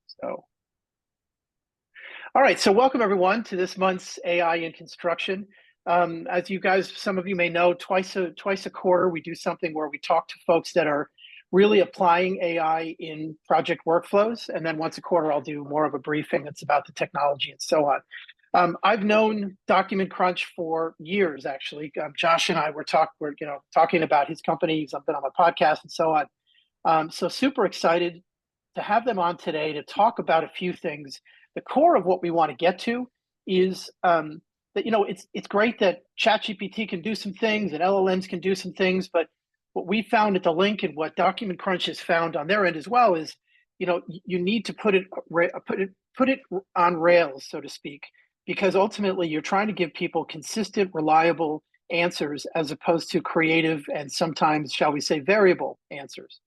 So, all right. So, welcome everyone to this month's AI in Construction. As you guys, some of you may know, twice a quarter we do something where we talk to folks that are really applying AI in project workflows, and then once a quarter I'll do more of a briefing that's about the technology and so on. I've known Document Crunch for years, actually. Josh and I were talking about his company. He's been on my podcast and so on. So super excited to have them on today to talk about a few things. The core of what we want to get to is that it's great that ChatGPT can do some things and LLMs can do some things, but what we found at the link and what Document Crunch has found on their end as well is, you need to put it on rails, so to speak, because ultimately you're trying to give people consistent, reliable answers as opposed to creative and sometimes, shall we say, variable answers.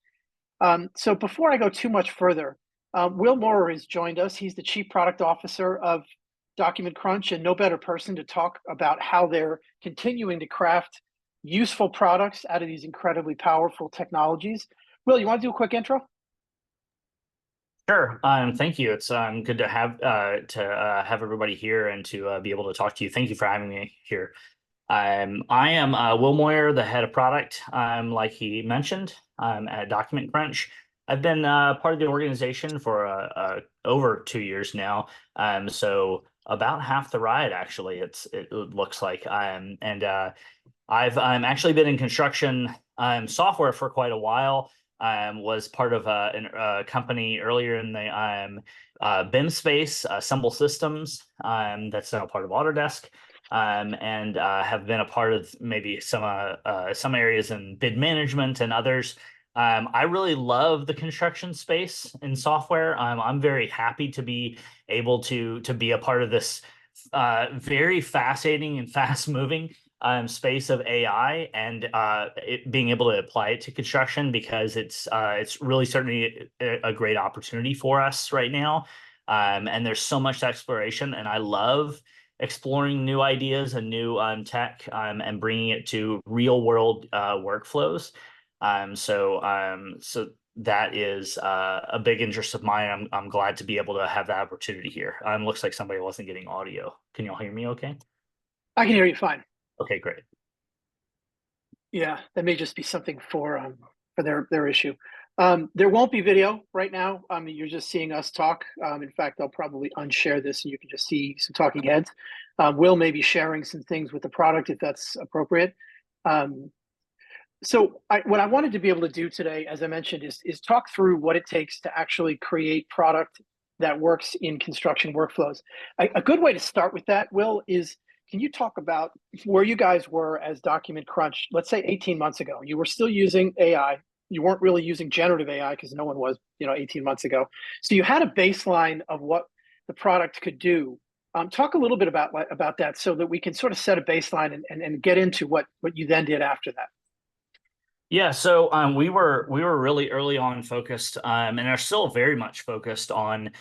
So before I go too much further, Will Maurer has joined us. He's the Chief Product Officer of Document Crunch, and no better person to talk about how they're continuing to craft useful products out of these incredibly powerful technologies. Will, you want to do a quick intro? Sure. Thank you. It's good to have everybody here and to be able to talk to you. Thank you for having me here. I am Will Moyer, the head of product. Like he mentioned, at Document Crunch. I've been part of the organization for over 2 years now. So about half the ride, actually. It looks like. I've actually been in construction software for quite a while. Was part of a company earlier in the BIM space, Assemble Systems, that's now part of Autodesk, and have been a part of maybe some areas in bid management and others. I really love the construction space in software. I'm very happy to be able to be a part of this very fascinating and fast-moving space of AI and being able to apply it to construction, because it's really certainly a great opportunity for us right now. And there's so much exploration, and I love exploring new ideas and new tech and bringing it to real world workflows. So that is a big interest of mine. I'm glad to be able to have that opportunity here. Looks like somebody wasn't getting audio. Can you all hear me okay? I can hear you fine. Okay, great. Yeah, that may just be something for their issue. There won't be video right now. You're just seeing us talk. In fact, I'll probably unshare this and you can just see some talking heads. Will may be sharing some things with the product if that's appropriate. So what I wanted to be able to do today, as I mentioned, is talk through what it takes to actually create product that works in construction workflows. A good way to start with that, Will, is can you talk about where you guys were as Document Crunch, let's say 18 months ago? You were still using AI. You weren't really using generative AI because no one was, 18 months ago. So you had a baseline of what the product could do. Talk a little bit about that so that we can sort of set a baseline and get into what you then did after that. Yeah, so we were really early on focused, and are still very much focused on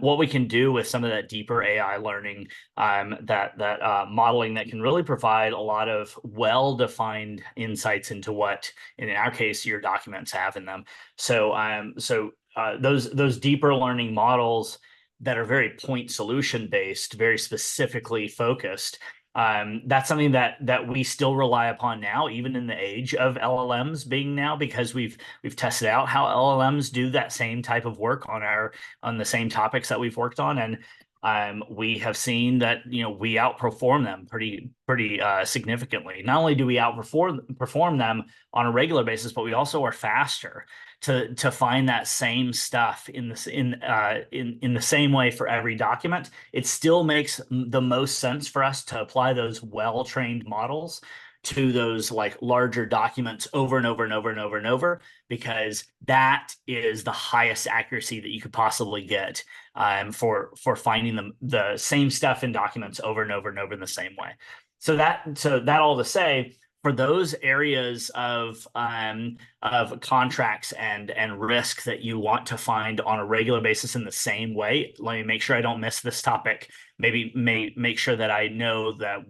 what we can do with some of that deeper AI learning, that modeling that can really provide a lot of well-defined insights into what, in our case, your documents have in them. So those deeper learning models that are very point solution based, very specifically focused, that's something that we still rely upon now, even in the age of LLMs being now, because we've tested out how LLMs do that same type of work on the same topics that we've worked on, and we have seen that we outperform them pretty significantly. Not only do we outperform them on a regular basis, but we also are faster to find that same stuff in the same way for every document. It still makes the most sense for us to apply those well-trained models to those like larger documents over and over and over and over and over, because that is the highest accuracy that you could possibly get for finding the same stuff in documents over and over and over in the same way. So that all to say, for those areas of contracts and risk that you want to find on a regular basis in the same way, let me make sure I don't miss this topic. Maybe make sure that I know that,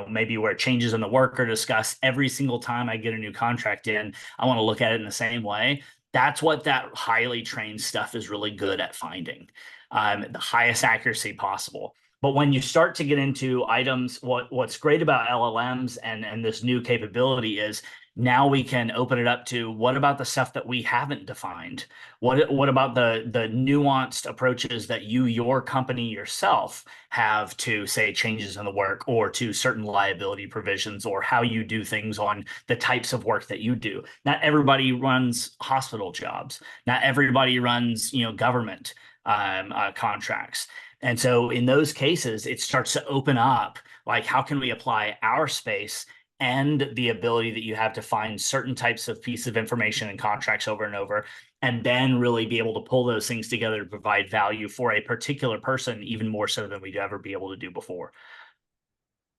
maybe where changes in the work are discussed every single time I get a new contract in, I want to look at it in the same way. That's what that highly trained stuff is really good at finding, the highest accuracy possible. But when you start to get into items, what's great about LLMs and this new capability is now we can open it up to what about the stuff that we haven't defined? What about the nuanced approaches that your company yourself have to say changes in the work or to certain liability provisions or how you do things on the types of work that you do? Not everybody runs hospital jobs. Not everybody runs, government contracts. And so in those cases, it starts to open up, like, how can we apply our space and the ability that you have to find certain types of pieces of information and contracts over and over, and then really be able to pull those things together to provide value for a particular person, even more so than we'd ever be able to do before.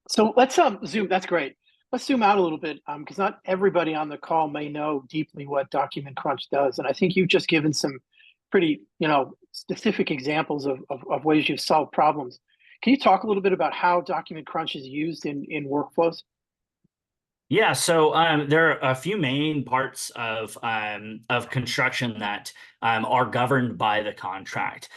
So let's zoom. That's great. Let's zoom out a little bit because not everybody on the call may know deeply what Document Crunch does, and I think you've just given some pretty specific examples of ways you've solved problems. Can you talk a little bit about how Document Crunch is used in workflows? Yeah, so there are a few main parts of construction that are governed by the contract.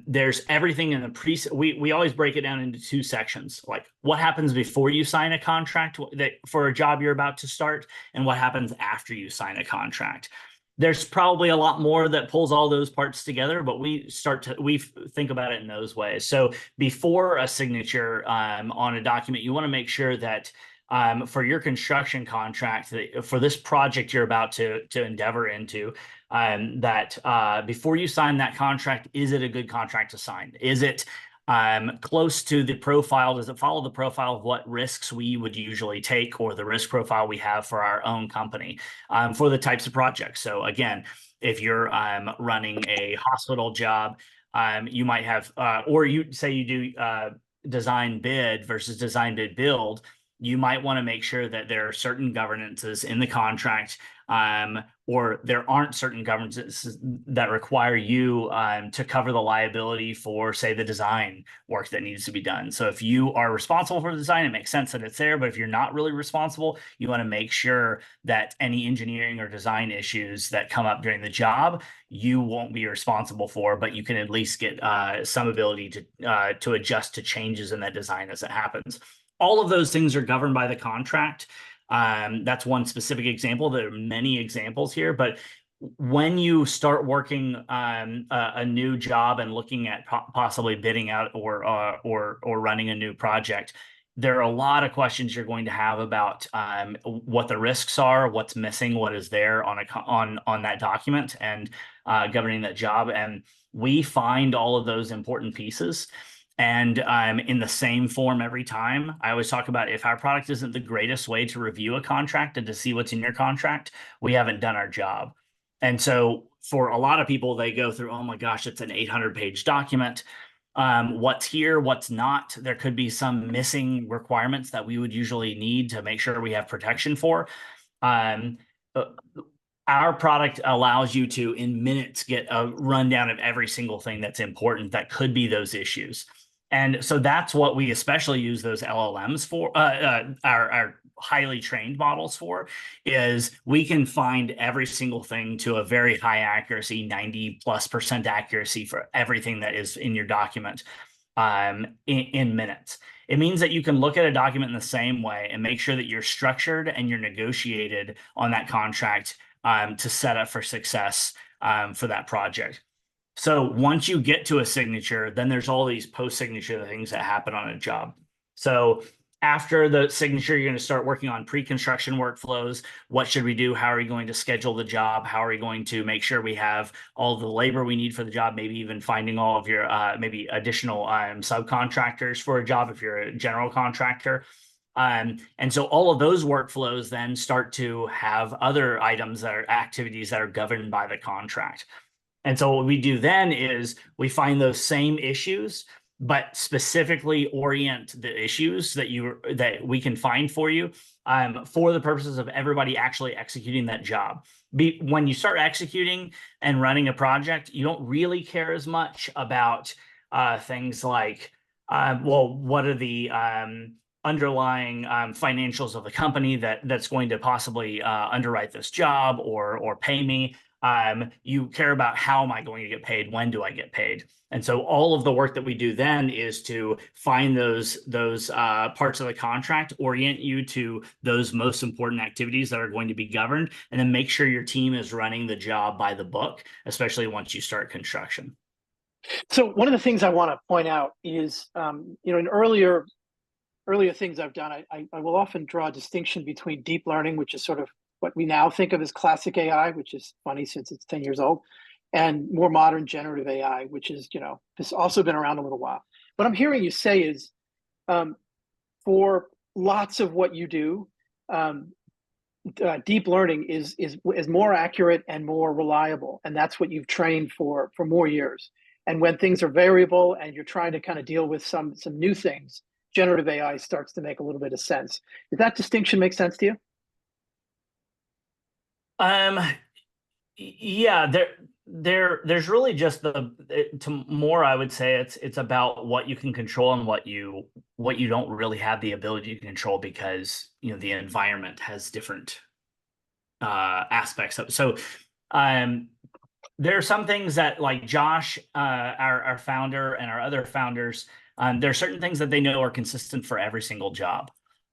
There's everything in the we always break it down into two sections, like what happens before you sign a contract for a job you're about to start, and what happens after you sign a contract. There's probably a lot more that pulls all those parts together, but we think about it in those ways. So before a signature on a document, you want to make sure that for your construction contract, for this project you're about to endeavor into, that before you sign that contract, is it a good contract to sign? Is it close to the profile? Does it follow the profile of what risks we would usually take, or the risk profile we have for our own company for the types of projects? So again, if you're running a hospital job, you might have, or you say you do design bid versus design bid build, you might want to make sure that there are certain governances in the contract, or there aren't certain governances that require you to cover the liability for, say, the design work that needs to be done. So if you are responsible for the design, it makes sense that it's there. But if you're not really responsible, you want to make sure that any engineering or design issues that come up during the job, you won't be responsible for, but you can at least get some ability to adjust to changes in that design as it happens. All of those things are governed by the contract. That's one specific example. There are many examples here, but when you start working a new job and looking at possibly bidding out or running a new project, there are a lot of questions you're going to have about what the risks are, what's missing, what is there on that document, and governing that job. And we find all of those important pieces. And in the same form every time. I always talk about, if our product isn't the greatest way to review a contract and to see what's in your contract, we haven't done our job. And so for a lot of people, they go through, oh my gosh, it's an 800-page document. What's here, what's not? There could be some missing requirements that we would usually need to make sure we have protection for. Our product allows you to, in minutes, get a rundown of every single thing that's important that could be those issues. And so that's what we especially use those LLMs for, our highly trained models for, is we can find every single thing to a very high accuracy, 90+% accuracy for everything that is in your document in minutes. It means that you can look at a document in the same way and make sure that you're structured and you're negotiated on that contract to set up for success for that project. So once you get to a signature, then there's all these post-signature things that happen on a job. So after the signature, you're going to start working on pre-construction workflows. What should we do? How are we going to schedule the job? How are we going to make sure we have all the labor we need for the job? Maybe even finding all of your maybe additional subcontractors for a job if you're a general contractor. And so all of those workflows then start to have other items that are activities that are governed by the contract. And so what we do then is we find those same issues, but specifically orient the issues that we can find for you for the purposes of everybody actually executing that job. When you start executing and running a project, you don't really care as much about things like, well, what are the underlying financials of the company that's going to possibly underwrite this job or pay me. You care about how am I going to get paid? When do I get paid? And so all of the work that we do then is to find those parts of the contract, orient you to those most important activities that are going to be governed, and then make sure your team is running the job by the book, especially once you start construction. So one of the things I want to point out is, in earlier things I've done, I will often draw a distinction between deep learning, which is sort of what we now think of as classic AI, which is funny since it's 10 years old, and more modern generative AI, which is, has also been around a little while. What I'm hearing you say is, for lots of what you do, deep learning is more accurate and more reliable, and that's what you've trained for more years. And when things are variable and you're trying to kind of deal with some new things, generative AI starts to make a little bit of sense. Does that distinction make sense to you? Yeah, there's really just to more, I would say it's about what you can control and what you don't really have the ability to control, because the environment has different aspects of it. So there are some things that, like Josh, our founder, and our other founders, there are certain things that they know are consistent for every single job.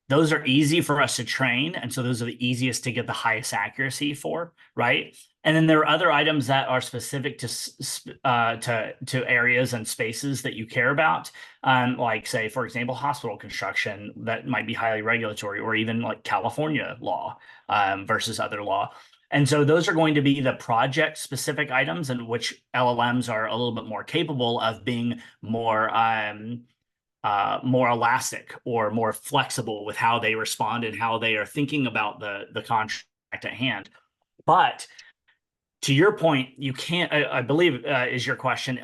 Those are easy for us to train, and so those are the easiest to get the highest accuracy for, right? And then there are other items that are specific to areas and spaces that you care about, like, say, for example, hospital construction that might be highly regulatory, or even like California law versus other law. And so those are going to be the project specific items, in which LLMs are a little bit more capable of being more elastic or more flexible with how they respond and how they are thinking about the contract at hand. But to your point, you can't, I believe is your question,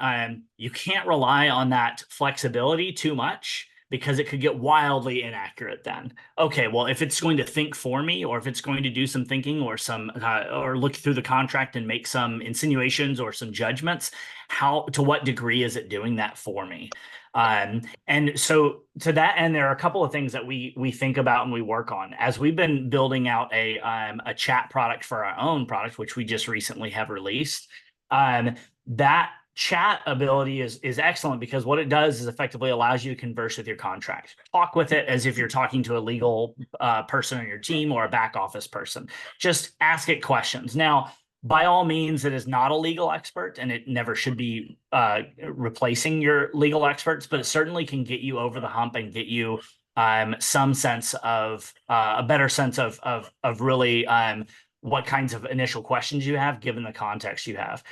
you can't rely on that flexibility too much, because it could get wildly inaccurate then. Okay, well, if it's going to think for me, or if it's going to do some thinking, or or look through the contract and make some insinuations or some judgments, to what degree is it doing that for me? And so to that end, there are a couple of things that we think about and we work on as we've been building out a chat product for our own product, which we just recently have released. That chat ability is excellent, because what it does is effectively allows you to converse with your contract, talk with it as if you're talking to a legal person on your team or a back office person. Just ask it questions. Now, by all means, it is not a legal expert, and it never should be replacing your legal experts, but it certainly can get you over the hump and get you some sense of a better sense of really what kinds of initial questions you have, given the context you have.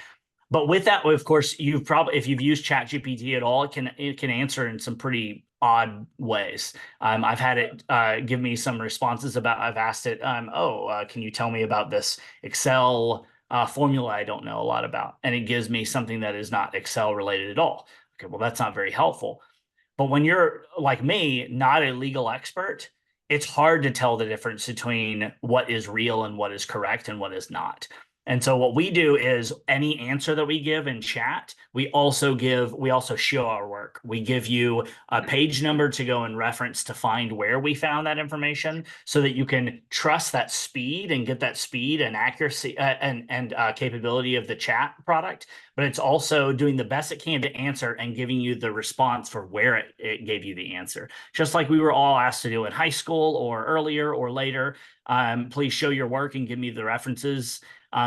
But with that, of course, if you've used ChatGPT at all, it can answer in some pretty odd ways. I've had it give me some responses about. I've asked it, can you tell me about this Excel formula I don't know a lot about? And it gives me something that is not Excel related at all. Okay, well, that's not very helpful. But when you're like me, not a legal expert, it's hard to tell the difference between what is real and what is correct and what is not. And so what we do is, any answer that we give in chat, we also show our work. We give you a page number to go and reference to find where we found that information, so that you can trust that speed and get that speed and accuracy and capability of the chat product. But it's also doing the best it can to answer and giving you the response for where it gave you the answer. Just like we were all asked to do in high school or earlier or later. Please show your work and give me the references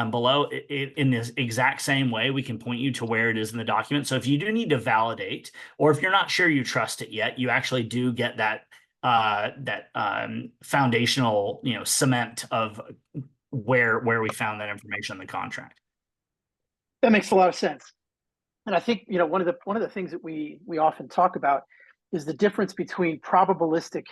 below. In this exact same way, we can point you to where it is in the document. So if you do need to validate, or if you're not sure you trust it yet, you actually do get that foundational, cement of where we found that information in the contract. That makes a lot of sense. And I think, one of the things that we often talk about is the difference between probabilistic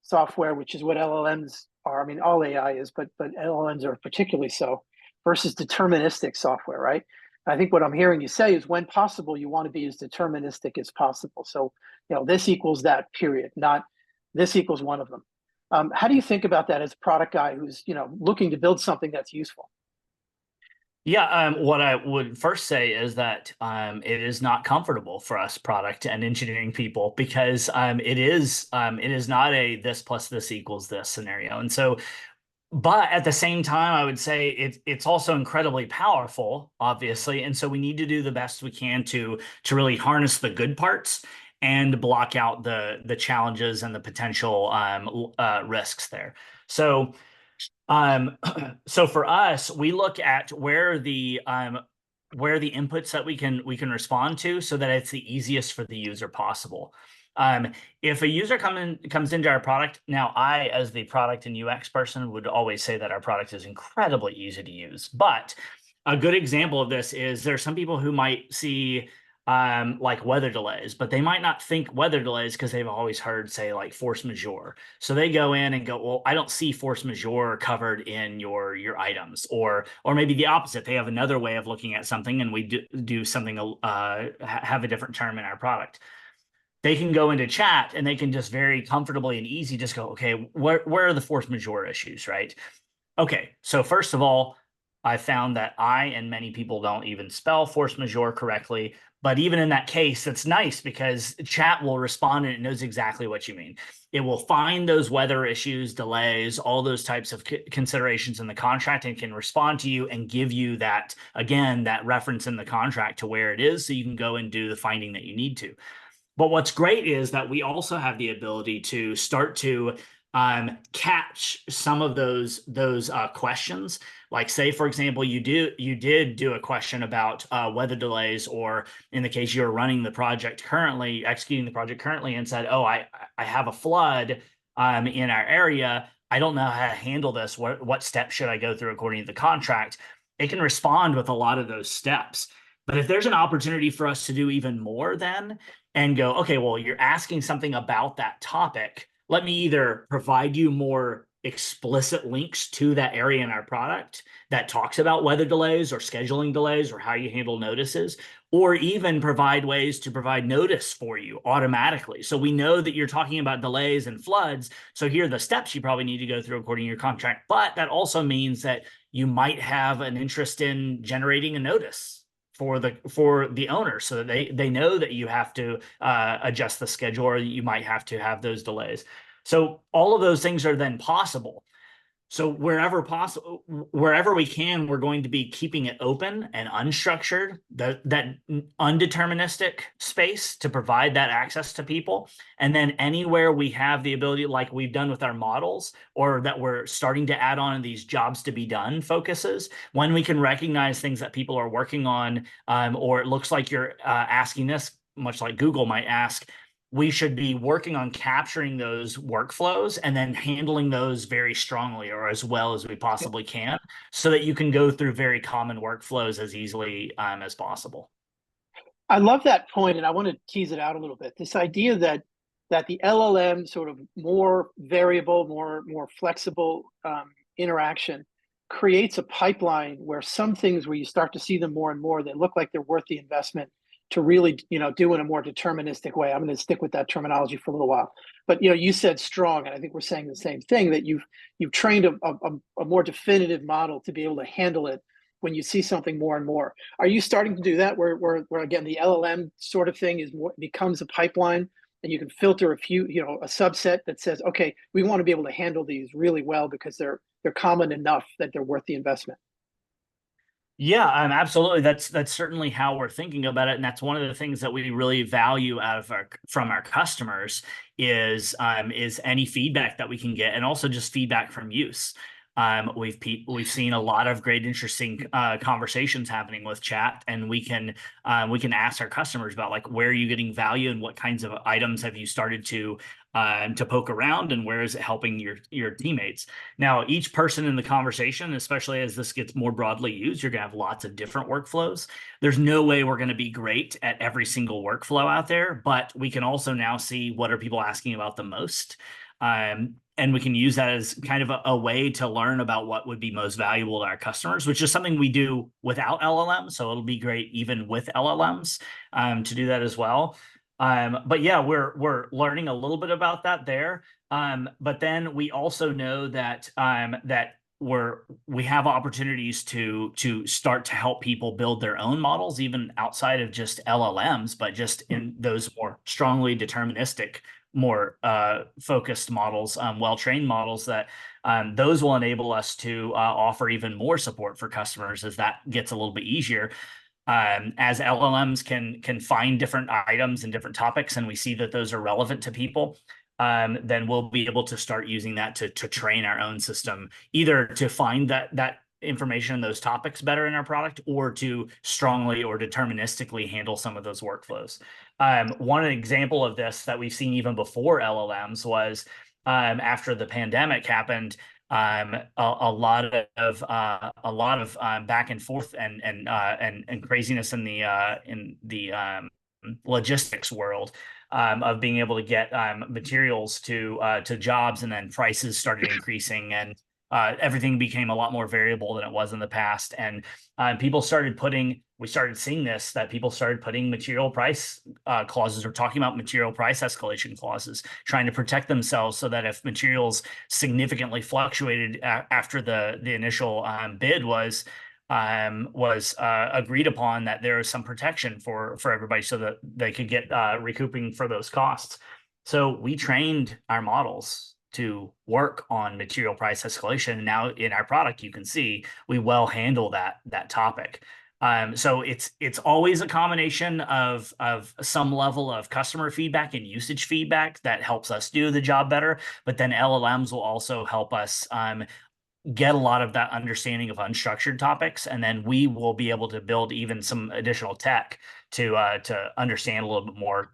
software, which is what LLMs are. I mean, all AI is, but LLMs are particularly so, versus deterministic software, right? And I think what I'm hearing you say is, when possible, you want to be as deterministic as possible. So, this equals that, period, not this equals one of them. How do you think about that as a product guy who's, looking to build something that's useful? Yeah, what I would first say is that it is not comfortable for us product and engineering people, because it is not a this plus this equals this scenario. And so But at the same time, I would say it's also incredibly powerful, obviously, and so we need to do the best we can to really harness the good parts and block out the challenges and the potential risks there. So so for us, we look at where the inputs that we can respond to so that it's the easiest for the user possible. If a user comes into our product, now I, as the product and UX person, would always say that our product is incredibly easy to use. But a good example of this is there are some people who might see like weather delays, but they might not think weather delays because they've always heard, say, like force majeure. So they go in and go, well, I don't see force majeure covered in your items, or maybe the opposite. They have another way of looking at something, and we do something have a different term in our product. They can go into chat and they can just very comfortably and easy just go, okay, where are the force majeure issues, right? Okay, so first of all, I found that I and many people don't even spell force majeure correctly. But even in that case, it's nice because chat will respond and it knows exactly what you mean. It will find those weather issues, delays, all those types of considerations in the contract and can respond to you and give you that, again, that reference in the contract to where it is so you can go and do the finding that you need to. But what's great is that we also have the ability to start to catch some of those questions. Like, say, for example, you did do a question about weather delays, or in the case you're running the project currently, executing the project currently, and said, "Oh, I have a flood in our area. I don't know how to handle this. What steps should I go through according to the contract?" It can respond with a lot of those steps. But if there's an opportunity for us to do even more, then and go, okay, well, you're asking something about that topic. Let me either provide you more explicit links to that area in our product that talks about weather delays or scheduling delays or how you handle notices, or even provide ways to provide notice for you automatically. So we know that you're talking about delays and floods. So here are the steps you probably need to go through according to your contract. But that also means that you might have an interest in generating a notice for the owner so that they know that you have to adjust the schedule, or you might have to have those delays. So all of those things are then possible. So wherever possible, wherever we can, we're going to be keeping it open and unstructured, that undeterministic space to provide that access to people. And then anywhere we have the ability, like we've done with our models, or that we're starting to add on these jobs to be done focuses, when we can recognize things that people are working on, or it looks like you're asking this, much like Google might ask, we should be working on capturing those workflows and then handling those very strongly or as well as we possibly can so that you can go through very common workflows as easily as possible. I love that point, and I want to tease it out a little bit. This idea that the LLM sort of more variable, more flexible interaction creates a pipeline where some things where you start to see them more and more, they look like they're worth the investment to really, do in a more deterministic way. I'm going to stick with that terminology for a little while. But you said strong, and I think we're saying the same thing, that you've trained a more definitive model to be able to handle it when you see something more and more. Are you starting to do that where again the LLM sort of thing becomes a pipeline, and you can filter a few, a subset that says, okay, we want to be able to handle these really well because they're common enough that they're worth the investment? Yeah, absolutely. That's certainly how we're thinking about it, and that's one of the things that we really value from our customers is any feedback that we can get, and also just feedback from use. We've seen a lot of great, interesting conversations happening with chat, and we can ask our customers about, like, where are you getting value and what kinds of items have you started to poke around, and where is it helping your teammates. Now, each person in the conversation, especially as this gets more broadly used, you're going to have lots of different workflows. There's no way we're going to be great at every single workflow out there, but we can also now see what are people asking about the most. And we can use that as kind of a way to learn about what would be most valuable to our customers, which is something we do without LLMs. So it'll be great even with LLMs to do that as well. But yeah, we're learning a little bit about that there. But then we also know that we have opportunities to start to help people build their own models, even outside of just LLMs, but just in those more strongly deterministic more focused models, well-trained models, that those will enable us to offer even more support for customers as that gets a little bit easier. As LLMs can find different items and different topics, and we see that those are relevant to people, then we'll be able to start using that to train our own system, either to find that information in those topics better in our product, or to strongly or deterministically handle some of those workflows. One example of this that we've seen even before LLMs was after the pandemic happened. A lot of back and forth and craziness in the logistics world, of being able to get materials to jobs, and then prices started increasing, and everything became a lot more variable than it was in the past. And we started seeing this, that people started putting material price clauses, or talking about material price escalation clauses, trying to protect themselves so that if materials significantly fluctuated after the initial bid was agreed upon, that there is some protection for everybody, so that they could get recouping for those costs. So we trained our models to work on material price escalation. And now in our product, you can see we well handle that topic. So it's always a combination of some level of customer feedback and usage feedback that helps us do the job better. But then LLMs will also help us get a lot of that understanding of unstructured topics, and then we will be able to build even some additional tech to understand a little bit more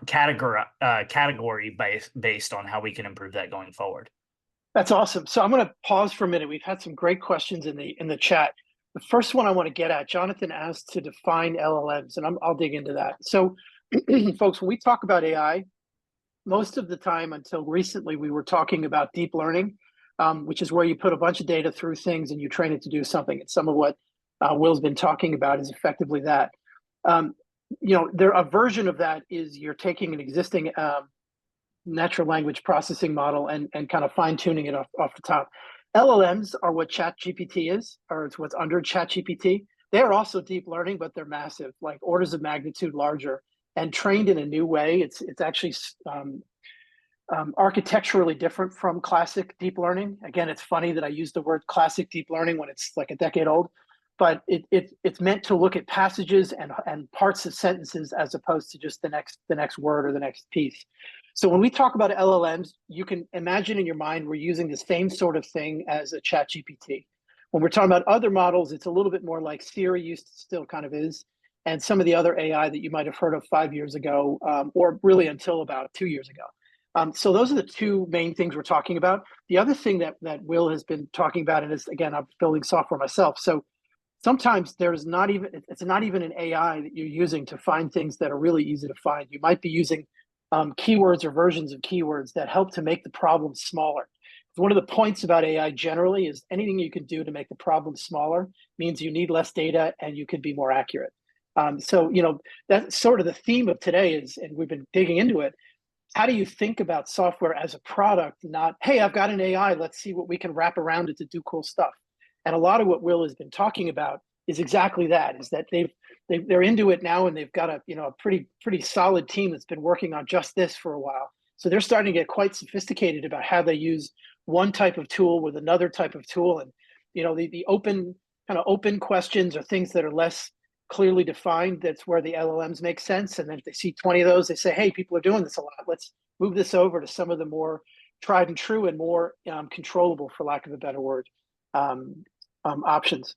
category based on how we can improve that going forward. That's awesome. So I'm going to pause for a minute. We've had some great questions in the chat. The first one I want to get at, Jonathan asked to define LLMs, and I'll dig into that. So, folks, when we talk about AI, most of the time until recently, we were talking about deep learning, which is where you put a bunch of data through things and you train it to do something. And some of what Will's been talking about is effectively that. A version of that is you're taking an existing natural language processing model and kind of fine tuning it off the top. LLMs are what ChatGPT is, or it's what's under ChatGPT. They're also deep learning, but they're massive, like orders of magnitude larger, and trained in a new way. It's actually architecturally different from classic deep learning. Again, it's funny that I use the word classic deep learning when it's like a decade old, but it's meant to look at passages and parts of sentences as opposed to just the next word or the next piece. So when we talk about LLMs, you can imagine in your mind we're using the same sort of thing as a ChatGPT. When we're talking about other models, it's a little bit more like Siri still kind of is, and some of the other AI that you might have heard of 5 years ago, or really until about 2 years ago. So those are the two main things we're talking about. The other thing that Will has been talking about, and is, again, I'm building software myself, so sometimes it's not even an AI that you're using to find things that are really easy to find. You might be using keywords or versions of keywords that help to make the problem smaller. One of the points about AI generally is anything you can do to make the problem smaller means you need less data and you can be more accurate. So that's sort of the theme of today is, and we've been digging into it. How do you think about software as a product, not, hey, I've got an AI, let's see what we can wrap around it to do cool stuff. And a lot of what Will has been talking about is exactly that, is that they're into it now, and they've got a pretty solid team that's been working on just this for a while. So they're starting to get quite sophisticated about how they use one type of tool with another type of tool. And the open questions or things that are less clearly defined, that's where the LLMs make sense. And then if they see 20 of those, they say, hey, people are doing this a lot, let's move this over to some of the more tried and true and more controllable, for lack of a better word, options.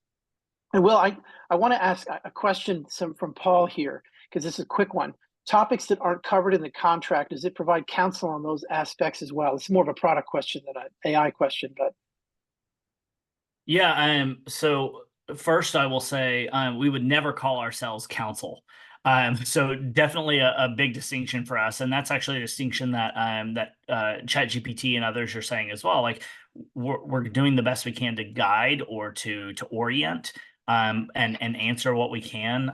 And Will, I want to ask a question from Paul here, because this is a quick one. Topics that aren't covered in the contract, does it provide counsel on those aspects as well? It's more of a product question than an AI question, but. Yeah, so first I will say we would never call ourselves counsel. So definitely a big distinction for us, and that's actually a distinction that ChatGPT and others are saying as well. Like we're doing the best we can to guide or to orient and answer what we can,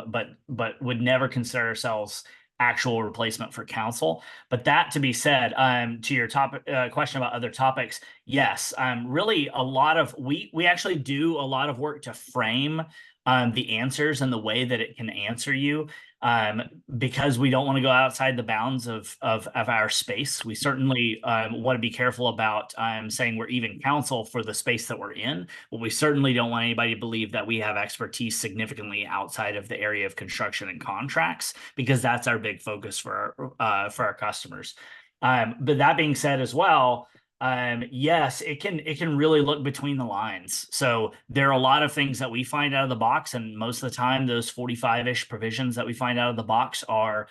but would never consider ourselves actual replacement for counsel. But that to be said, to your topic question about other topics, yes, really a lot of we actually do a lot of work to frame the answers and the way that it can answer you, because we don't want to go outside the bounds of our space. We certainly want to be careful about saying we're even counsel for the space that we're in, but we certainly don't want anybody to believe that we have expertise significantly outside of the area of construction and contracts, because that's our big focus for our customers. But that being said as well, yes, it can really look between the lines. So there are a lot of things that we find out of the box, and most of the time those 45-ish provisions that we find out of the box are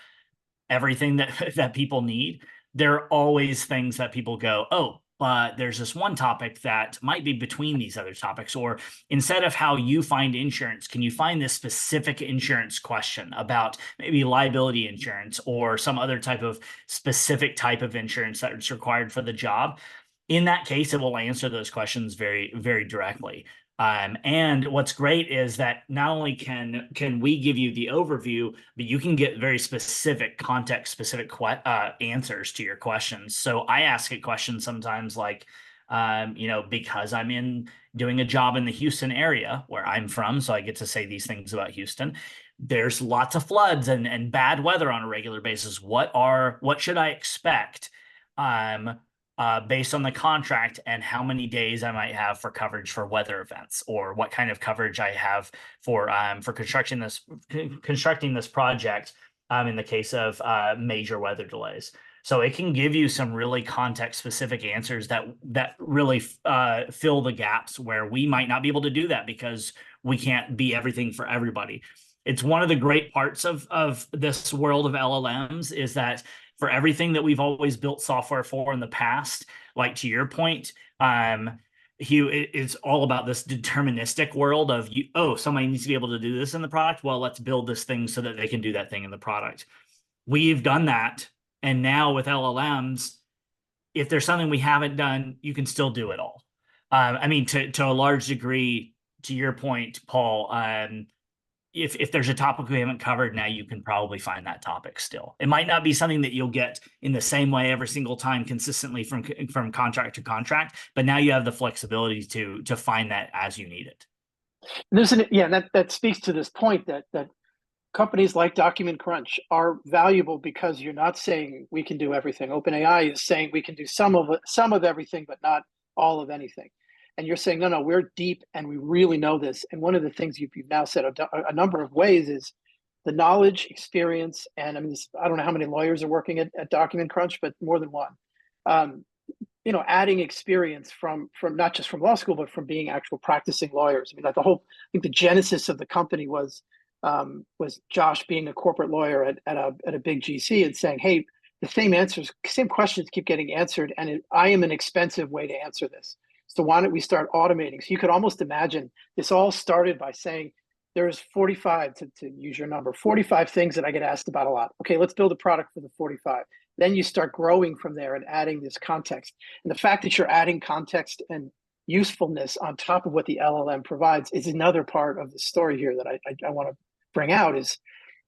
everything that people need. There are always things that people go, oh, but there's this one topic that might be between these other topics, or instead of how you find insurance, can you find this specific insurance question about maybe liability insurance or some other type of specific type of insurance that's required for the job? In that case, it will answer those questions very, very directly. And what's great is that not only can we give you the overview, but you can get very specific context specific answers to your questions. So I ask a question sometimes like, because I'm in doing a job in the Houston area where I'm from, so I get to say these things about Houston. There's lots of floods and bad weather on a regular basis. What should I expect? Based on the contract and how many days I might have for coverage for weather events, or what kind of coverage I have for constructing this project in the case of major weather delays. So it can give you some really context specific answers that really fill the gaps where we might not be able to do that because we can't be everything for everybody. It's one of the great parts of this world of LLMs is that for everything that we've always built software for in the past, like to your point, Hugh, it's all about this deterministic world of somebody needs to be able to do this in the product. Well, let's build this thing so that they can do that thing in the product. We've done that. And now with LLMs, if there's something we haven't done, you can still do it all. To a large degree, to your point, Paul, if there's a topic we haven't covered, now you can probably find that topic still. It might not be something that you'll get in the same way every single time consistently from contract to contract, but now you have the flexibility to find that as you need it. That speaks to this point that companies like Document Crunch are valuable because you're not saying we can do everything. OpenAI is saying we can do some of everything, but not all of anything. And you're saying, no, we're deep and we really know this. And one of the things you've now said a number of ways is the knowledge, experience, and I don't know how many lawyers are working at Document Crunch, but more than one. Adding experience from not just from law school, but from being actual practicing lawyers. I think the genesis of the company was Josh being a corporate lawyer at a big GC and saying, hey, the same questions keep getting answered, and I am an expensive way to answer this. So why don't we start automating? So you could almost imagine this all started by saying there's 45, to use your number, 45 things that I get asked about a lot. Okay, let's build a product for the 45. Then you start growing from there and adding this context. And the fact that you're adding context and usefulness on top of what the LLM provides is another part of the story here that I want to bring out is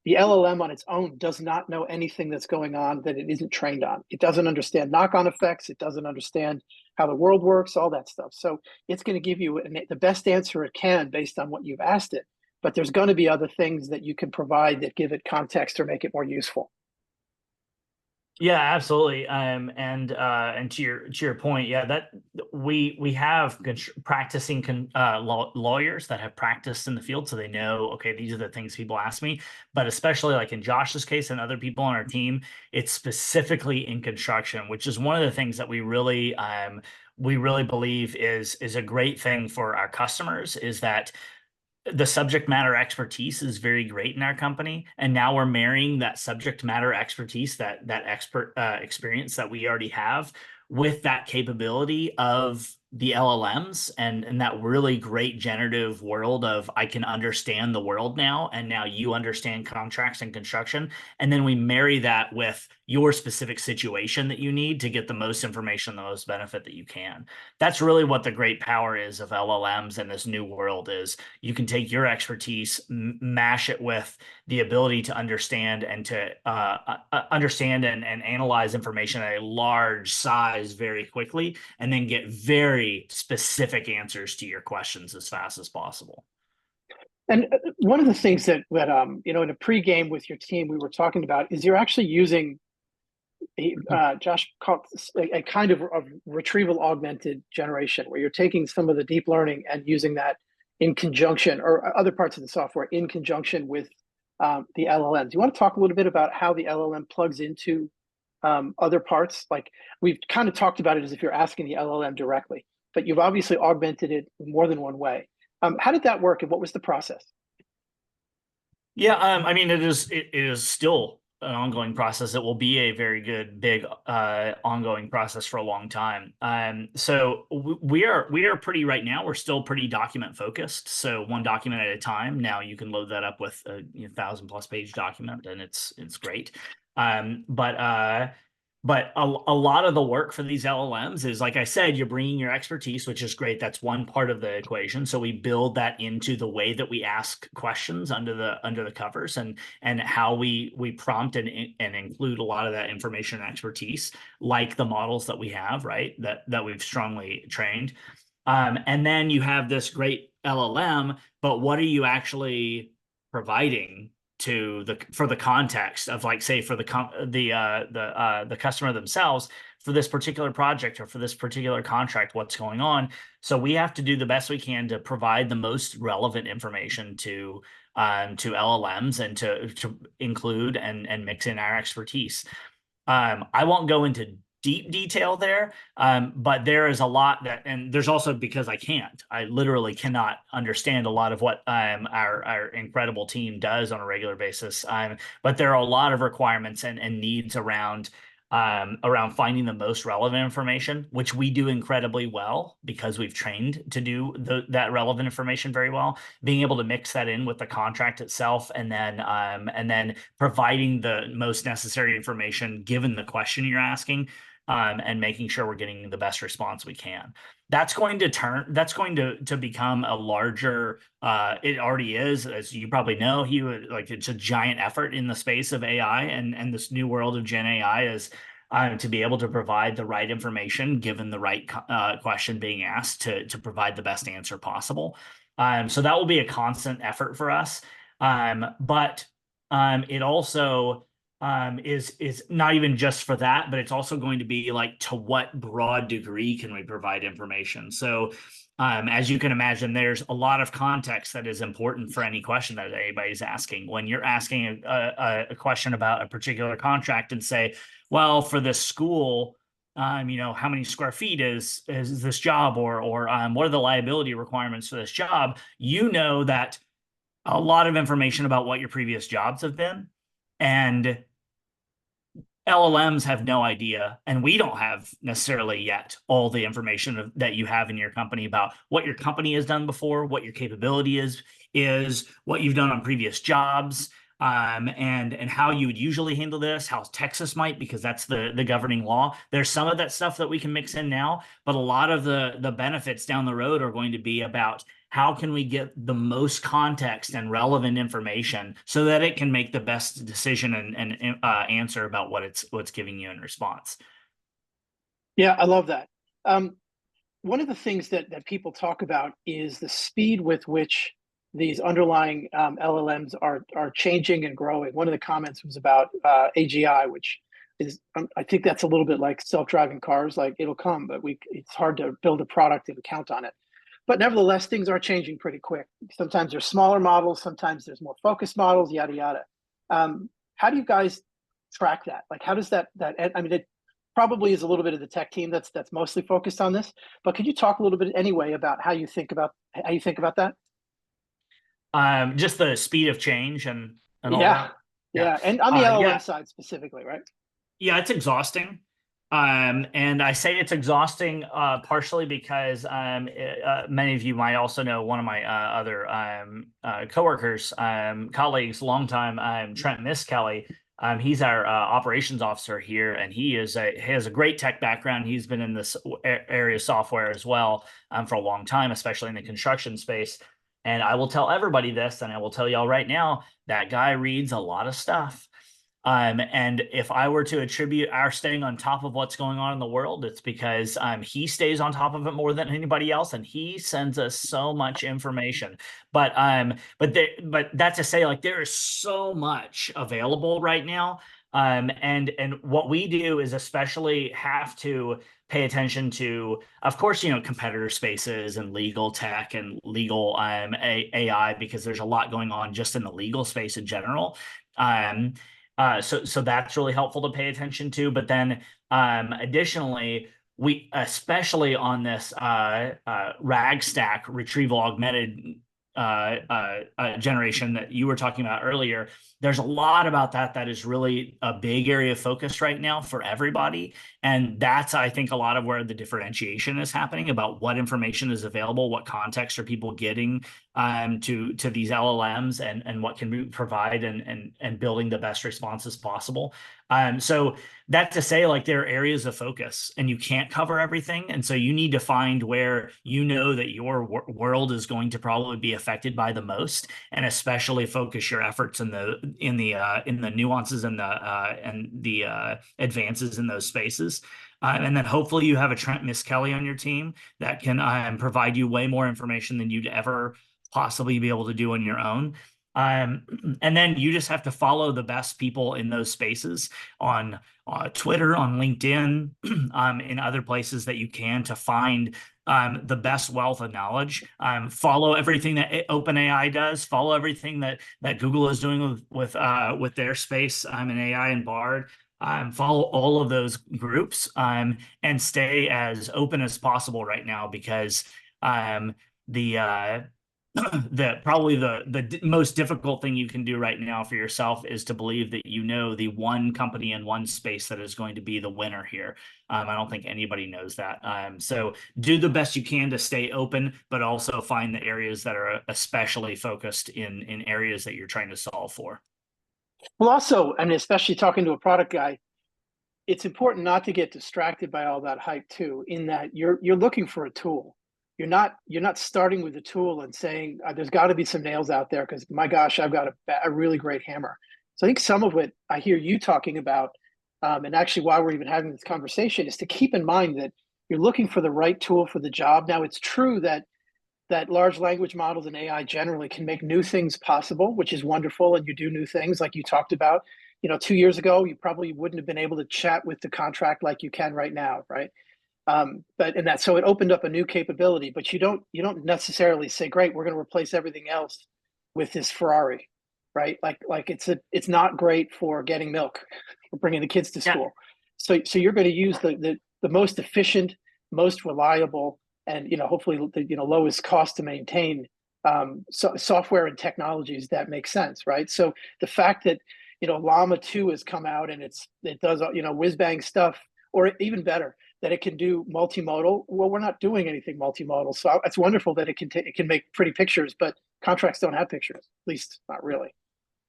the LLM on its own does not know anything that's going on that it isn't trained on. It doesn't understand knock-on effects. It doesn't understand how the world works, all that stuff. So it's going to give you the best answer it can based on what you've asked it. But there's going to be other things that you can provide that give it context or make it more useful. Yeah, absolutely. And to your point, yeah, that we have practicing lawyers that have practiced in the field, so they know, okay, these are the things people ask me. But especially like in Josh's case and other people on our team, it's specifically in construction, which is one of the things that we really believe is a great thing for our customers, is that the subject matter expertise is very great in our company, and now we're marrying that subject matter expertise, that expert experience that we already have, with that capability of the LLMs and that really great generative world of I can understand the world now, and now you understand contracts and construction, and then we marry that with your specific situation that you need to get the most information, the most benefit that you can. That's really what the great power is of LLMs in this new world, is you can take your expertise, mash it with the ability to understand and to understand and analyze information at a large size very quickly, and then get very specific answers to your questions as fast as possible. And one of the things that you know, in a pregame with your team, we were talking about is you're actually using Josh called a kind of retrieval augmented generation, where you're taking some of the deep learning and using that in conjunction, or other parts of the software in conjunction with the LLM. Do you want to talk a little bit about how the LLM plugs into other parts? Like, we've kind of talked about it as if you're asking the LLM directly, but you've obviously augmented it in more than one way. How did that work, and what was the process? Yeah, I mean, it is still an ongoing process. It will be a very good, big, ongoing process for a long time. So we are pretty right now. We're still pretty document focused. So one document at a time. Now you can load that up with a 1,000+ page document, and it's great. But a lot of the work for these LLMs is, like I said, you're bringing your expertise, which is great. That's one part of the equation. So we build that into the way that we ask questions under the covers, and how we prompt and include a lot of that information and expertise, like the models that we have, right? That we've strongly trained. And then you have this great LLM, but what are you actually providing for the context of, like, say, for the customer themselves, for this particular project or for this particular contract, what's going on? So we have to do the best we can to provide the most relevant information to LLMs, and to include and mix in our expertise. I won't go into deep detail there, but there is a lot and there's also, because I literally cannot understand a lot of what our incredible team does on a regular basis. But there are a lot of requirements and needs around finding the most relevant information, which we do incredibly well because we've trained to do that relevant information very well. Being able to mix that in with the contract itself, and then providing the most necessary information given the question you're asking, and making sure we're getting the best response we can. That's going to become a larger, it already is, as you probably know, it's a giant effort in the space of AI, and this new world of Gen AI is to be able to provide the right information given the right question being asked, to provide the best answer possible. So that will be a constant effort for us. But it also is not even just for that, but it's also going to be like, to what broad degree can we provide information? So as you can imagine, there's a lot of context that is important for any question that anybody's asking. When you're asking a question about a particular contract, and say, well, for this school, how many square feet is this job, or what are the liability requirements for this job? You know that a lot of information about what your previous jobs have been, and LLMs have no idea, and we don't have necessarily yet all the information that you have in your company about what your company has done before, what your capability is what you've done on previous jobs, and how you would usually handle this, how Texas might, because that's the governing law. There's some of that stuff that we can mix in now, but a lot of the benefits down the road are going to be about how can we get the most context and relevant information so that it can make the best decision and answer about what's giving you in response. Yeah, I love that. One of the things that people talk about is the speed with which these underlying LLMs are changing and growing. One of the comments was about AGI, which is, I think that's a little bit like self-driving cars. Like, it'll come, but it's hard to build a product and count on it. But nevertheless, things are changing pretty quick. Sometimes there's smaller models, sometimes there's more focused models, yada yada. How do you guys track that? Like, how does that I mean, it probably is a little bit of the tech team that's mostly focused on this. But could you talk a little bit anyway about how you think about that? Just the speed of change and all Yeah, that. yeah, and on the LLM Yeah. side specifically, right? Yeah, it's exhausting. And I say it's exhausting partially because many of you might also know one of my other coworkers, colleagues, longtime, Trent Miskelly. He's our operations officer here, and he has a great tech background. He's been in this area of software as well for a long time, especially in the construction space. And I will tell everybody this, and I will tell y'all right now, that guy reads a lot of stuff. And if I were to attribute our staying on top of what's going on in the world, it's because he stays on top of it more than anybody else, and he sends us so much information. But that's to say, like, there is so much available right now. And what we do is especially have to pay attention to, of course, competitor spaces and legal tech and legal AI, because there's a lot going on just in the legal space in general. So that's really helpful to pay attention to. But then additionally, we, especially on this RAG-stack retrieval augmented generation that you were talking about earlier, there's a lot about that is really a big area of focus right now for everybody. And that's, I think, a lot of where the differentiation is happening about what information is available, what context are people getting to these LLMs, and what can we provide, and building the best responses possible. So that's to say, like, there are areas of focus and you can't cover everything. And so you need to find where that your world is going to probably be affected by the most, and especially focus your efforts in the nuances and the advances in those spaces. And then hopefully you have a Trent Miskelly on your team that can provide you way more information than you'd ever possibly be able to do on your own. And then you just have to follow the best people in those spaces on Twitter, on LinkedIn, in other places that you can, to find the best wealth of knowledge. Follow everything that OpenAI does. Follow everything that Google is doing with their space in AI and Bard. Follow all of those groups and stay as open as possible right now, because probably the most difficult thing you can do right now for yourself is to believe that the one company in one space that is going to be the winner here. I don't think anybody knows that. So do the best you can to stay open, but also find the areas that are especially focused in areas that you're trying to solve for. Well, also, and especially talking to a product guy, it's important not to get distracted by all that hype too, in that you're looking for a tool. You're not starting with a tool and saying there's got to be some nails out there because, my gosh, I've got a really great hammer. So I think some of what I hear you talking about, and actually why we're even having this conversation, is to keep in mind that you're looking for the right tool for the job. Now, it's true that large language models and AI generally can make new things possible, which is wonderful, and you do new things like you talked about. 2 years ago, you probably wouldn't have been able to chat with the contract like you can right now, right? So it opened up a new capability, but you don't necessarily say, great, we're going to replace everything else with this Ferrari, right? Like it's not great for getting milk or bringing the kids to school. Yeah. So you're going to use the most efficient, most reliable, and hopefully the lowest cost to maintain software and technologies that make sense, right? So the fact that Llama 2 has come out and it does whiz bang stuff, or even better, that it can do multimodal. Well, we're not doing anything multimodal, so it's wonderful that it can make pretty pictures, but contracts don't have pictures, at least not really.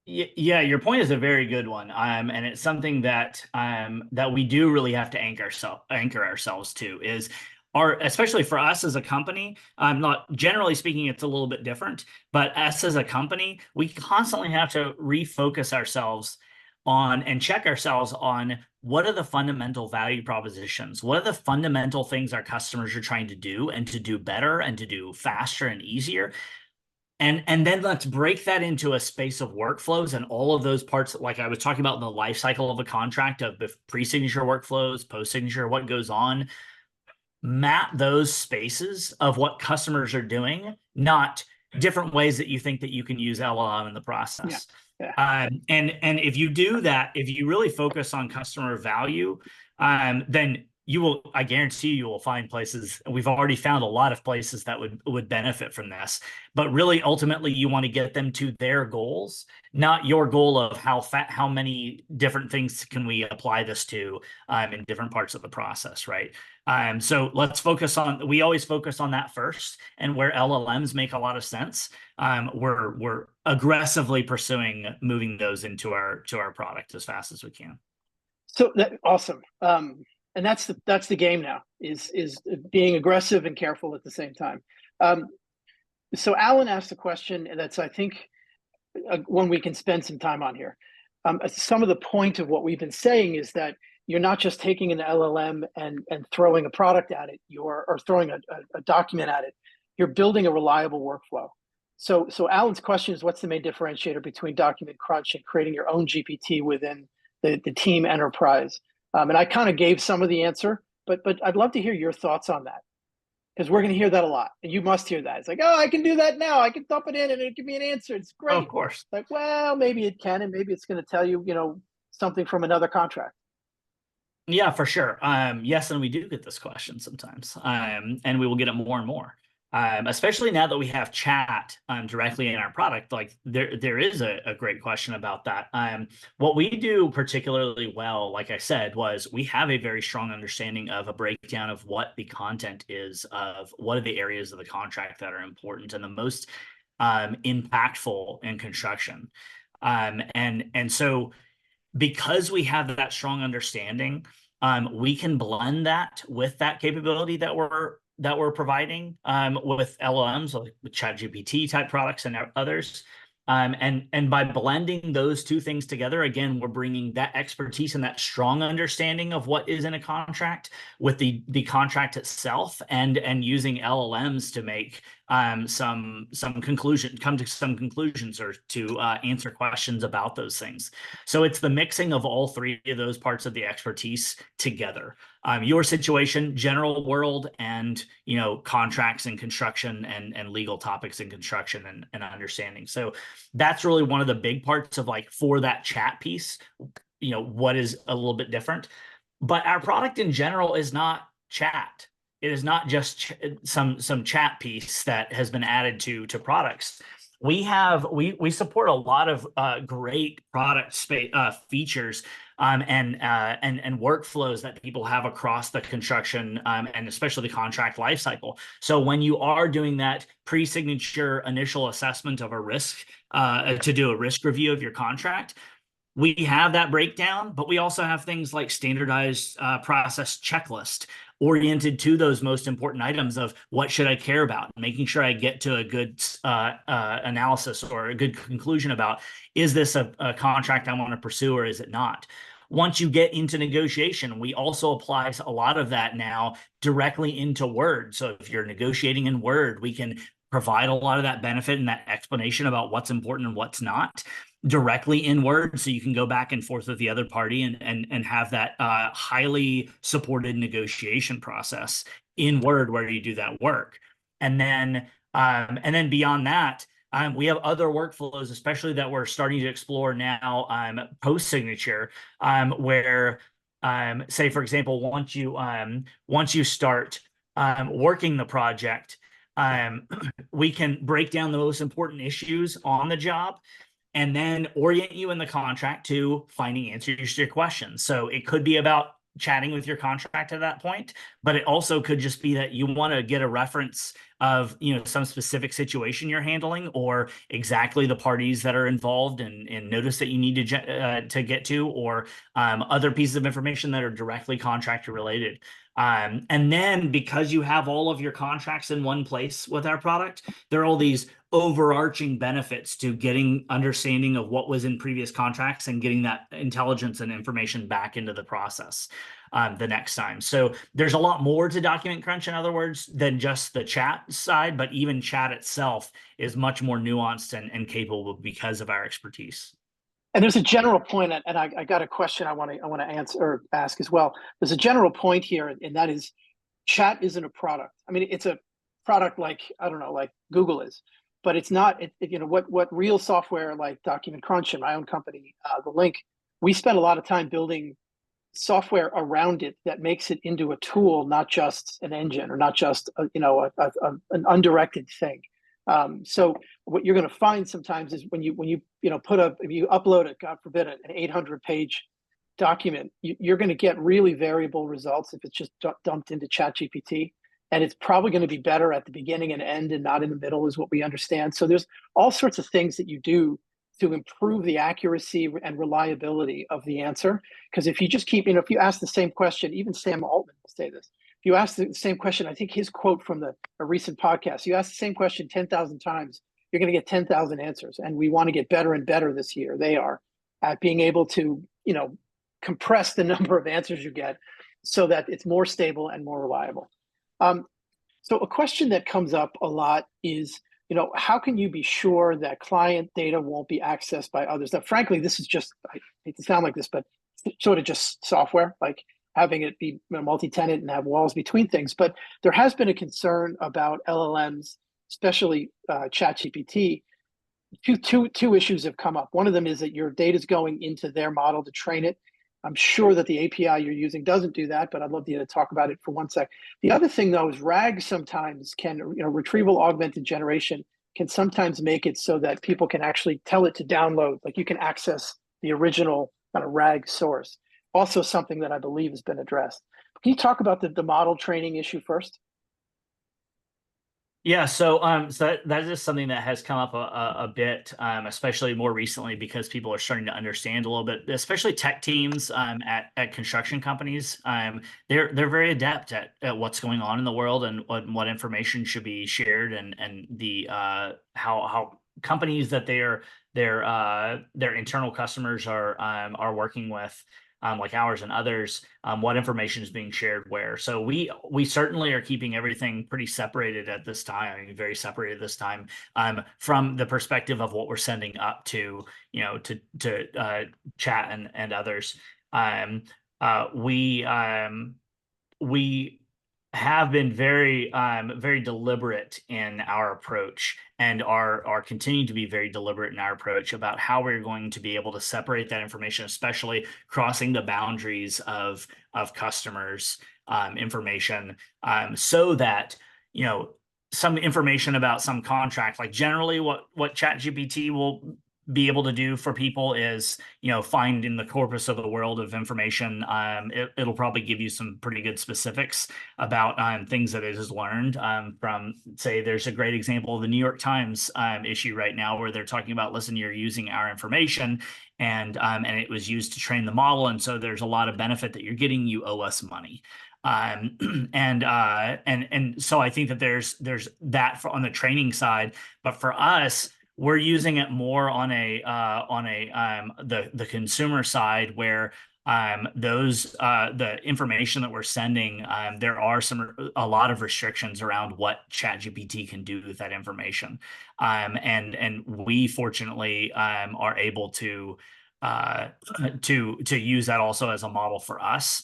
Yeah, your point is a very good one, and it's something that we do really have to anchor ourselves to, is especially for us as a company. Not generally speaking, it's a little bit different, but us as a company, we constantly have to refocus ourselves on and check ourselves on what are the fundamental value propositions, what are the fundamental things our customers are trying to do, and to do better and to do faster and easier. And then let's break that into a space of workflows and all of those parts, like I was talking about in the life cycle of a contract, of the pre-signature workflows, post-signature, what goes on. Map those spaces of what customers are doing, not different ways that you think that you can use LLM in the process. Yeah. And if you do that, if you really focus on customer value, then I guarantee you will find places. We've already found a lot of places that would benefit from this, but really ultimately you want to get them to their goals, not your goal of how many different things can we apply this to in different parts of the process, right? So let's we always focus on that first, and where LLMs make a lot of sense, we're aggressively pursuing moving those into our product as fast as we can. So awesome. And that's the game now, is being aggressive and careful at the same time. So Alan asked a question that's, I think, one we can spend some time on here. Some of the point of what we've been saying is that you're not just taking an LLM and throwing a product at it, or throwing a document at it. You're building a reliable workflow. So Alan's question is, what's the main differentiator between Document Crunch and creating your own GPT within the team enterprise? And I kind of gave some of the answer, but I'd love to hear your thoughts on that, because we're going to hear that a lot, and you must hear that. It's like, oh, I can do that now. I can dump it in and it'll give me an answer. It's great. Of course. Like, well, maybe it can, and maybe it's going to tell you, something from another contract. Yeah, for sure. Yes, and we do get this question sometimes, and we will get it more and more. Especially now that we have chat directly in our product, like there is a great question about that. What we do particularly well, like I said, was we have a very strong understanding of a breakdown of what the content is, of what are the areas of the contract that are important and the most impactful in construction. And so because we have that strong understanding, we can blend that with that capability that we're providing with LLMs, like with ChatGPT type products and others. And by blending those two things together, again, we're bringing that expertise and that strong understanding of what is in a contract with the contract itself, and using LLMs to make come to some conclusions, or to answer questions about those things. So it's the mixing of all three of those parts of the expertise together. Your situation, general world, and contracts and construction, and legal topics in construction, and understanding. So that's really one of the big parts of, like, for that chat piece, what is a little bit different. But our product in general is not chat. It is not just some chat piece that has been added to products. We support a lot of great product features and workflows that people have across the construction and especially the contract lifecycle. So when you are doing that pre-signature initial assessment of a risk to do a risk review of your contract, we have that breakdown, but we also have things like standardized process checklist oriented to those most important items of what should I care about, making sure I get to a good analysis or a good conclusion about, is this a contract I want to pursue or is it not? Once you get into negotiation, we also apply a lot of that now directly into Word. So if you're negotiating in Word, we can provide a lot of that benefit and that explanation about what's important and what's not directly in Word, so you can go back and forth with the other party and have that highly supported negotiation process in Word where you do that work. And then beyond that, we have other workflows, especially that we're starting to explore now, post-signature, where say, for example, once you start working the project, we can break down the most important issues on the job and then orient you in the contract to finding answers to your questions. So it could be about chatting with your contract at that point, but it also could just be that you want to get a reference of some specific situation you're handling, or exactly the parties that are involved and notice that you need to get to, or other pieces of information that are directly contractor related. And then because you have all of your contracts in one place with our product, there are all these overarching benefits to getting understanding of what was in previous contracts and getting that intelligence and information back into the process the next time. So there's a lot more to Document Crunch, in other words, than just the chat side, but even chat itself is much more nuanced and capable because of our expertise. And there's a general point, and I got a question I want to answer or ask as well. There's a general point here, and that is, chat isn't a product. I mean, it's a product like, I don't know, like Google is, but it's not. What real software like Document Crunch and my own company, The Link, we spend a lot of time building software around it that makes it into a tool, not just an engine, or not just an undirected thing. So what you're going to find sometimes is when you if you upload it, God forbid, an 800-page document, you're going to get really variable results if it's just dumped into ChatGPT, and it's probably going to be better at the beginning and end and not in the middle, is what we understand. So there's all sorts of things that you do to improve the accuracy and reliability of the answer. Because if you just keep, if you ask the same question, even Sam Altman will say this. If you ask the same question, I think his quote from a recent podcast, you ask the same question 10,000 times, you're going to get 10,000 answers. And we want to get better and better this year. They are. at being able to, compress the number of answers you get so that it's more stable and more reliable. So a question that comes up a lot is, how can you be sure that client data won't be accessed by others? Now, frankly, this is just, I hate to sound like this, but sort of just software, like having it be multi-tenant and have walls between things. But there has been a concern about LLMs, especially ChatGPT. Two issues have come up. One of them is that your data is going into their model to train it. I'm sure that the API you're using doesn't do that, but I'd love you to talk about it for one sec. The other thing, though, is RAG sometimes can, retrieval augmented generation can sometimes make it so that people can actually tell it to download, like you can access the original kind of RAG source. Also something that I believe has been addressed. Can you talk about the model training issue first? Yeah, so that is something that has come up a bit, especially more recently because people are starting to understand a little bit, especially tech teams at construction companies. They're very adept at what's going on in the world and what information should be shared and the how companies that their internal customers are working with. Like ours and others, what information is being shared where. So we certainly are keeping everything pretty separated at this time. I mean, very separated this time from the perspective of what we're sending up to chat and others. We have been very deliberate in our approach and are continuing to be very deliberate in our approach about how we're going to be able to separate that information, especially crossing the boundaries of customers information, so that some information about some contract, like generally what ChatGPT will be able to do for people is, find in the corpus of the world of information. It'll probably give you some pretty good specifics about things that it has learned from, say, there's a great example of the New York Times issue right now where they're talking about, listen, you're using our information and it was used to train the model. And so there's a lot of benefit that you're getting, you owe us money. And so I think that there's that on the training side, but for us, we're using it more on the consumer side where the information that we're sending, there are a lot of restrictions around what ChatGPT can do with that information, and we fortunately are able to use that also as a model for us.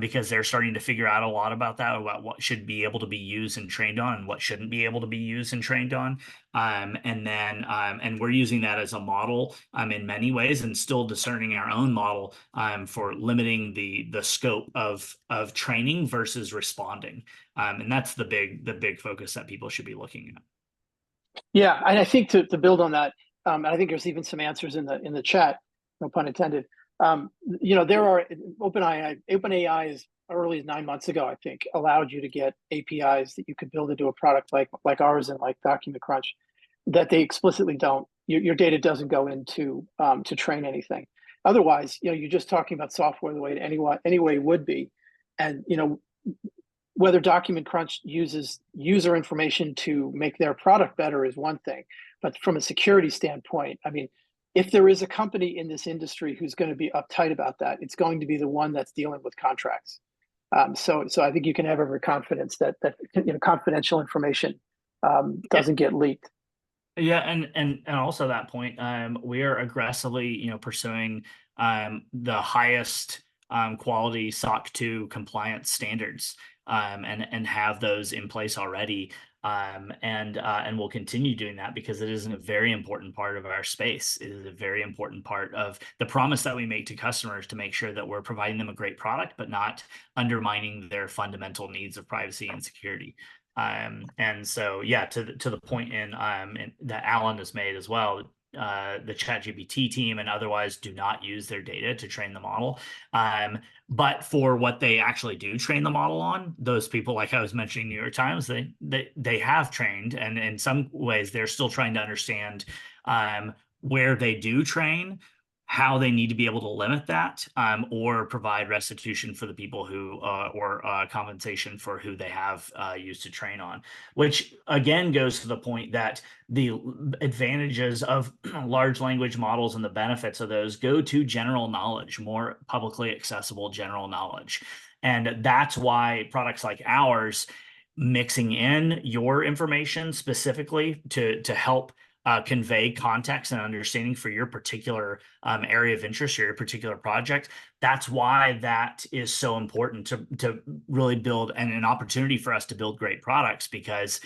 Because they're starting to figure out a lot about what should be able to be used and trained on and what shouldn't be able to be used and trained on. And we're using that as a model in many ways and still discerning our own model for limiting the scope of training versus responding. And that's the big focus that people should be looking at. Yeah, and I think to build on that, and I think there's even some answers in the chat, no pun intended. There are OpenAI as early as 9 months ago, I think, allowed you to get APIs that you could build into a product like ours and like Document Crunch that they explicitly don't. Your data doesn't go into to train anything. Otherwise, you're just talking about software the way it anyway would be, and whether Document Crunch uses user information to make their product better is one thing, but from a security standpoint, I mean, if there is a company in this industry who's going to be uptight about that, it's going to be the one that's dealing with contracts. So I think you can have every confidence that confidential information doesn't get leaked. Yeah, and also that point, we are aggressively, pursuing the highest quality SOC 2 compliance standards, and have those in place already. And we'll continue doing that because it is a very important part of our space. It is a very important part of the promise that we make to customers to make sure that we're providing them a great product, but not undermining their fundamental needs of privacy and security. And so, yeah, to the point that Alan has made as well, the ChatGPT team and otherwise do not use their data to train the model. But for what they actually do train the model on, those people, like I was mentioning, New York Times, they have trained, and in some ways they're still trying to understand where they do train, how they need to be able to limit that, or provide restitution for the people who, or compensation for who they have used to train on, which again goes to the point that the advantages of large language models and the benefits of those go to general knowledge, more publicly accessible general knowledge. And that's why products like ours, mixing in your information specifically to help convey context and understanding for your particular area of interest or your particular project. That's why that is so important to really build an opportunity for us to build great products, because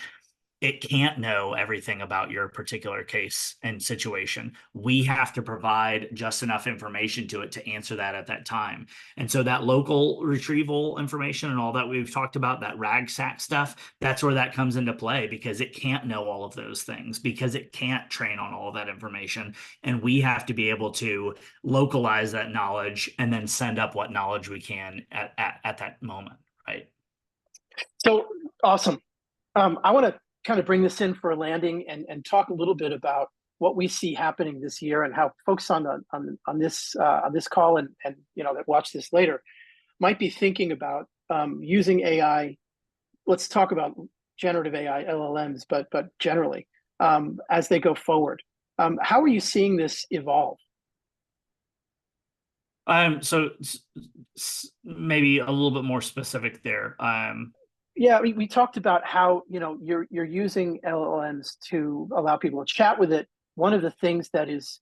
it can't know everything about your particular case and situation. We have to provide just enough information to it to answer that at that time. And so that local retrieval information and all that we've talked about, that RAGSAC stuff, that's where that comes into play, because it can't know all of those things, because it can't train on all of that information. And we have to be able to localize that knowledge and then send up what knowledge we can at that moment, right? So awesome. I want to kind of bring this in for a landing and talk a little bit about what we see happening this year, and how folks on this call and that watch this later might be thinking about using AI. Let's talk about generative AI, LLMs, but generally as they go forward. How are you seeing this evolve? So maybe a little bit more specific there. Yeah, we talked about how you're using LLMs to allow people to chat with it. One of the things that is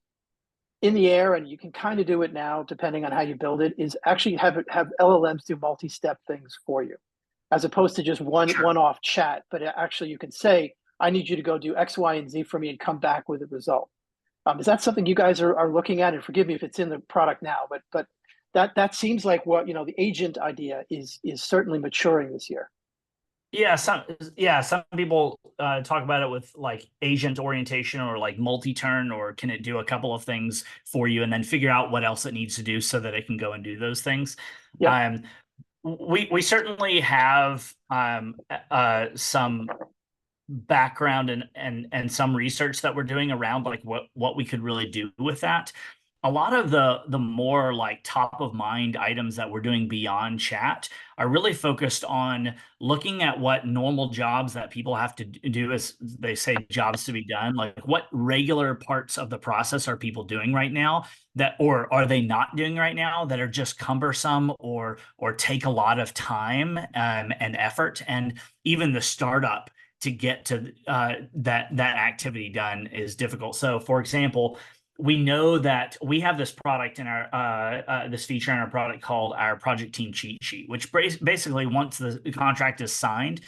in the air, and you can kind of do it now, depending on how you build it, is actually have LLMs do multi-step things for you, as opposed to just one-off chat. But actually, you can say, "I need you to go do X, Y, and Z for me, and come back with a result." Is that something you guys are looking at? And forgive me if it's in the product now, but that seems like what the agent idea is certainly maturing this year. Yeah, some people talk about it with like agent orientation or like multi-turn, or can it do a couple of things for you and then figure out what else it needs to do so that it can go and do those things. Yeah. We certainly have some background and some research that we're doing around like what we could really do with that. A lot of the more like top of mind items that we're doing beyond chat are really focused on looking at what normal jobs that people have to do, as they say, jobs to be done. Like, what regular parts of the process are people doing right now that, or are they not doing right now, that are just cumbersome or take a lot of time and effort, and even the startup to get to that activity done is difficult. So, for example, we know that we have this product in our this feature in our product called our project team cheat sheet, which basically, once the contract is signed,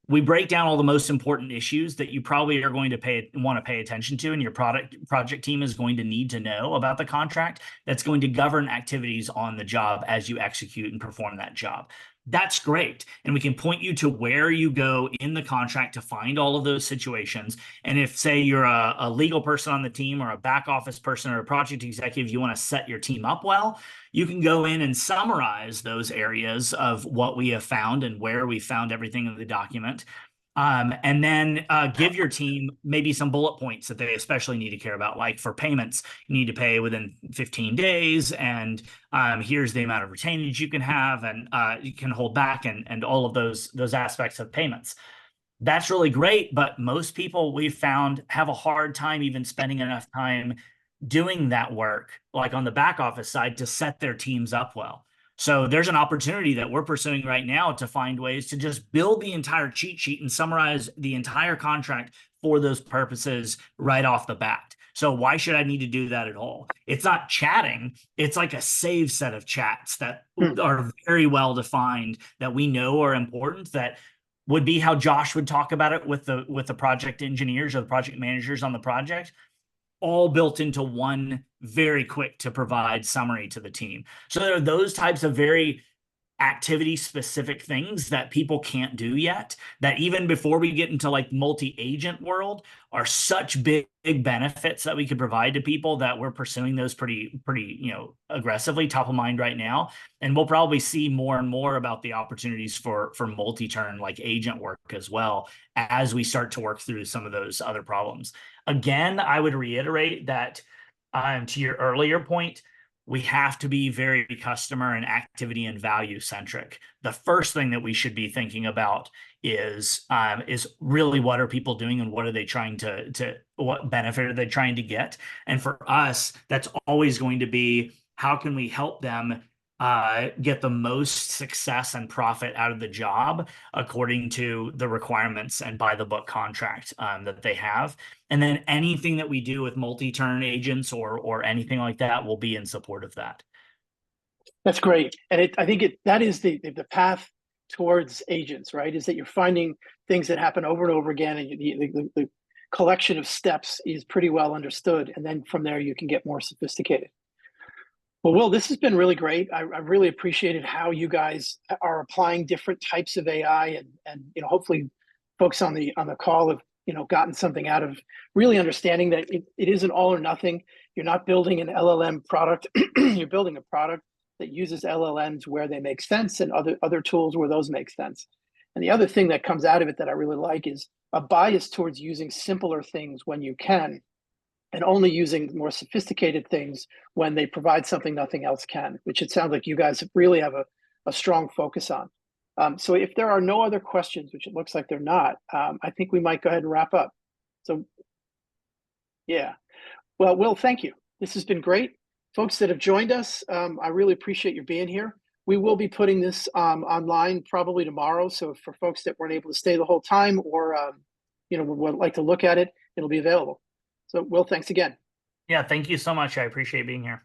we break down all the most important issues that you probably are going to want to pay attention to, and your project team is going to need to know about the contract, that's going to govern activities on the job as you execute and perform that job. That's great. And we can point you to where you go in the contract to find all of those situations. And if, say, you're a legal person on the team, or a back office person, or a project executive, you want to set your team up well, you can go in and summarize those areas of what we have found and where we found everything in the document. And then give your team maybe some bullet points that they especially need to care about. Like, for payments, you need to pay within 15 days, and here's the amount of retainage you can have, and you can hold back, and all of those aspects of payments. That's really great, but most people we've found have a hard time even spending enough time doing that work, like on the back office side, to set their teams up well. So there's an opportunity that we're pursuing right now to find ways to just build the entire cheat sheet and summarize the entire contract for those purposes right off the bat. So why should I need to do that at all? It's not chatting. It's like a save set of chats that are very well defined, that we know are important, that would be how Josh would talk about it with the project engineers or the project managers on the project, all built into one very quick to provide summary to the team. So there are those types of very activity specific things that people can't do yet, that even before we get into like multi-agent world, are such big benefits that we could provide to people, that we're pursuing those pretty aggressively, top of mind right now. And we'll probably see more and more about the opportunities for multi-turn, like agent work as well, as we start to work through some of those other problems. Again, I would reiterate that to your earlier point, we have to be very customer and activity and value centric. The first thing that we should be thinking about is really what are people doing and what are they trying to what benefit are they trying to get? And for us, that's always going to be how can we help them get the most success and profit out of the job according to the requirements and by the book contract that they have. And then anything that we do with multi-turn agents or anything like that will be in support of that. That's great. And I think that is the path towards agents, right? Is that you're finding things that happen over and over again, and the collection of steps is pretty well understood. And then from there, you can get more sophisticated. Well, Will, this has been really great. I really appreciated how you guys are applying different types of AI, and hopefully folks on the call have gotten something out of really understanding that it isn't all or nothing. You're not building an LLM product. You're building a product that uses LLMs where they make sense and other tools where those make sense. And the other thing that comes out of it that I really like is a bias towards using simpler things when you can, and only using more sophisticated things when they provide something nothing else can, which it sounds like you guys really have a strong focus on. So if there are no other questions, which it looks like they're not, I think we might go ahead and wrap up. So yeah, well, Will, thank you. This has been great. Folks that have joined us, I really appreciate you being here. We will be putting this online probably tomorrow. So for folks that weren't able to stay the whole time or would like to look at it, it'll be available. So, Will, thanks again. Yeah, thank you so much. I appreciate being here.